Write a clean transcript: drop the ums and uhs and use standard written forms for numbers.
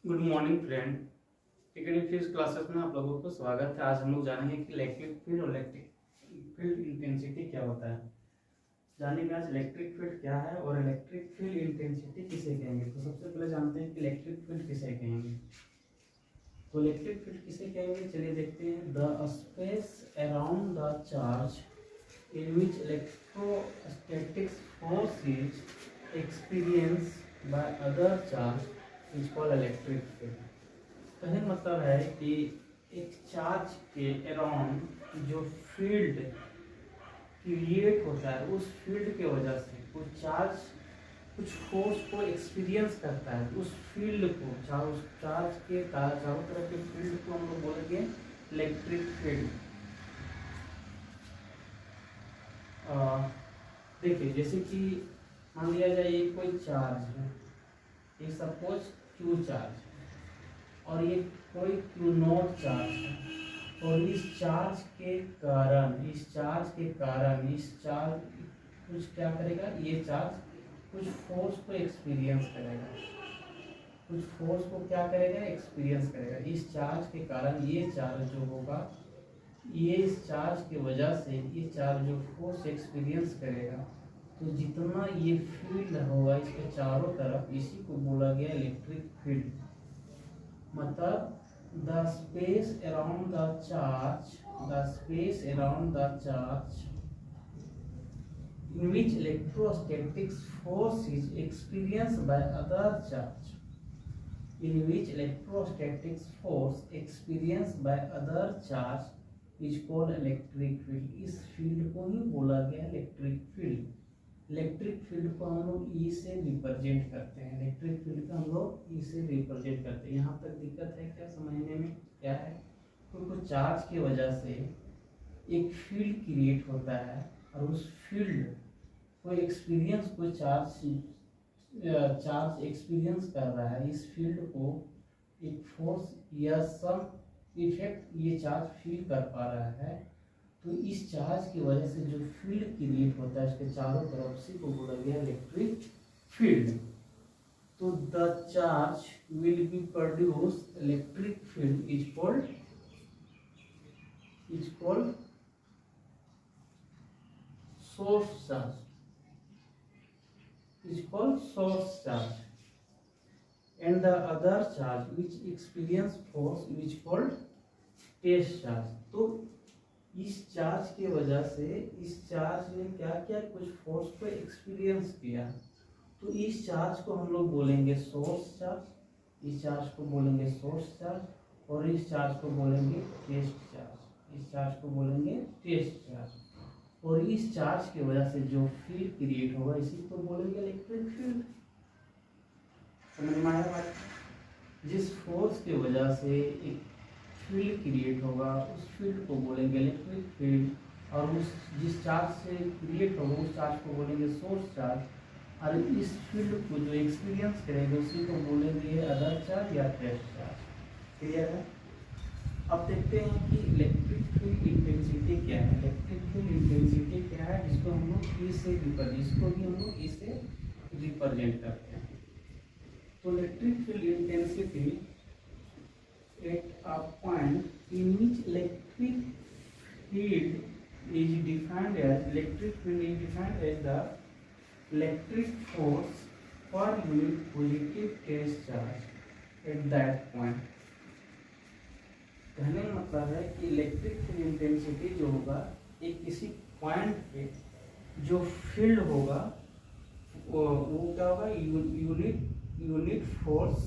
Good morning friend. Ticket physics classes में आप लोगों को स्वागत है। आज हम लोग जानेंगे कि इलेक्ट्रिक फील्ड और इलेक्ट्रिक फील्ड इंटेंसिटी क्या होता है। जानेंगे आज इलेक्ट्रिक फील्ड क्या है और इलेक्ट्रिक फील्ड इंटेंसिटी किसे कहेंगे। तो सबसे पहले जानते हैं कि इलेक्ट्रिक फील्ड किसे कहेंगे। तो इलेक्ट्रिक फील्ड किसे कहेंगे, चलिए देखते हैं। The space around the charge in which electrostatic force is experience by other charge is called electric field. कहने का मतलब है कि एक चार्ज के अराउंड जो फील्ड क्रिएट होता है, उस फील्ड के वजह से वो चार्ज कुछ फोर्स को एक्सपीरियंस करता है। उस फील्ड को उस चार्ज के चारों तरफ के फील्ड को हम लोग बोलेंगे इलेक्ट्रिक फील्ड। देखिए, जैसे कि मान लिया जाए ये कोई चार्ज है, ये सपोज क्यू चार्ज है और ये कोई क्यू नॉट चार्ज है। और इस चार्ज के कारण इस चार्ज कुछ क्या करेगा, ये चार्ज कुछ फोर्स को एक्सपीरियंस करेगा। कुछ फोर्स को क्या करेगा, एक्सपीरियंस करेगा। इस चार्ज के कारण ये चार्ज जो होगा, ये इस चार्ज की वजह से ये चार्ज जो फोर्स एक्सपीरियंस करेगा, तो जितना ये फील्ड होगा इसके चारों तरफ, इसी को बोला गया इलेक्ट्रिक फील्ड। मतलब the space around the charge in which electrostatic force is experienced by other charge is called electric field। इस फील्ड को ही बोला गया इलेक्ट्रिक फील्ड। इलेक्ट्रिक फील्ड को हम लोग ई से रिप्रेजेंट करते हैं। इलेक्ट्रिक फील्ड को हम लोग ई से रिप्रेजेंट करते हैं। यहाँ तक दिक्कत है क्या समझने में? क्या है, क्योंकि चार्ज की वजह से एक फील्ड क्रिएट होता है और उस फील्ड को एक्सपीरियंस को चार्ज एक्सपीरियंस कर रहा है। इस फील्ड को एक फोर्स या सम इफेक्ट ये चार्ज फील कर पा रहा है। तो इस चार्ज की वजह से जो फील्ड क्रिएट होता है उसके चारों तरफ से को बोला गया इलेक्ट्रिक फील्ड। तो the charge will be produce electric field is called source charge and the other charge which experience force which called test charge. तो इस चार्ज की वजह से इस चार्ज ने क्या किया, कुछ फोर्स को एक्सपीरियंस किया। तो इस चार्ज को हम लोग बोलेंगे सोर्स चार्ज, इस चार्ज को बोलेंगे सोर्स चार्ज और इस चार्ज को बोलेंगे टेस्ट चार्ज। इस चार्ज को बोलेंगे टेस्ट चार्ज। और इस चार्ज की वजह से जो फील्ड क्रिएट होगा इसी को बोलेंगे इलेक्ट्रिक फील्ड। समझ में आया बात? जिस फोर्स की वजह से एक फील्ड क्रिएट होगा उस फील्ड को बोलेंगे इलेक्ट्रिक फील्ड। और उस जिस चार्ज से क्रिएट होगा उस चार्ज को बोलेंगे सोर्स चार्ज। और इस फील्ड को जो एक्सपीरियंस करेंगे उसी को बोलेंगे अदर चार्ज या टेस्ट चार्ज। क्लियर है? अब देखते हैं कि इलेक्ट्रिक फील्ड इंटेंसिटी क्या है। इलेक्ट्रिक फील्ड इंटेंसिटी क्या है, जिसको हम लोग ई से रिप्रेजेंट करते हैं। तो electric field intensity at a point in which electric field is defined as the electric force per unit positive test charge at that point. कहने का मतलब है कि इलेक्ट्रिक फील्ड इंटेंसिटी जो होगा एक किसी पॉइंट पे जो फील्ड होगा वो क्या होगा, यूनिट फोर्स